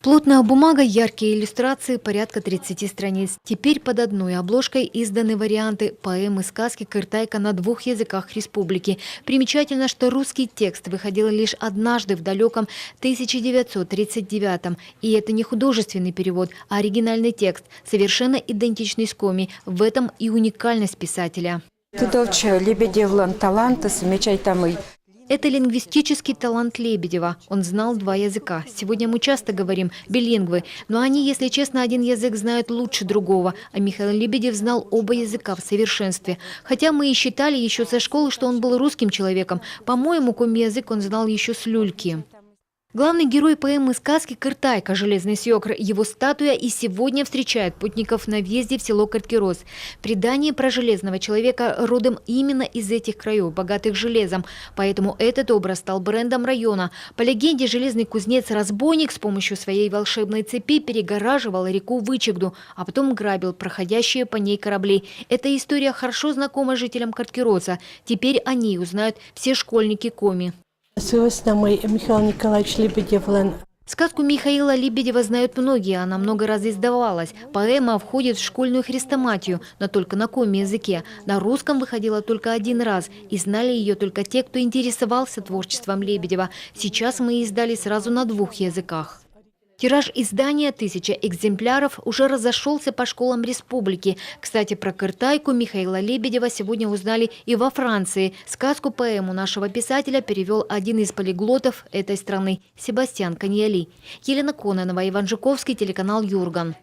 Плотная бумага, яркие иллюстрации, порядка 30 страниц. Теперь под одной обложкой изданы варианты поэмы сказки Кыртайка на 2 языках республики. Примечательно, что русский текст выходил лишь однажды в далеком 1939-м. И это не художественный перевод, а оригинальный текст, совершенно идентичный с коми. В этом и уникальность писателя. Это лингвистический талант Лебедева. Он знал 2 языка. Сегодня мы часто говорим билингвы, но они, если честно, один язык знают лучше другого. А Михаил Лебедев знал оба языка в совершенстве. Хотя мы и считали еще со школы, что он был русским человеком. По-моему, коми язык он знал еще с люльки. Главный герой поэмы сказки Кыртайка, железный свекр. Его статуя и сегодня встречает путников на въезде в село Карткироз. Предание про железного человека родом именно из этих краев, богатых железом. Поэтому этот образ стал брендом района. По легенде, железный кузнец-разбойник с помощью своей волшебной цепи перегораживал реку Вычегду, а потом грабил проходящие по ней корабли. Эта история хорошо знакома жителям Карткироза. Теперь о ней узнают все школьники коми. Сказку Михаила Лебедева знают многие, она много раз издавалась. Поэма входит в школьную хрестоматию, но только на коми языке. На русском выходила только 1 раз, и знали ее только те, кто интересовался творчеством Лебедева. Сейчас мы издали сразу на 2 языках. Тираж издания 1000 экземпляров уже разошелся по школам республики. Кстати, про Кыртайку Михаила Лебедева сегодня узнали и во Франции. Сказку-поэму нашего писателя перевел один из полиглотов этой страны – Себастьян Каньяли. Елена Кононова, Иван Жуковский, телеканал Юрган.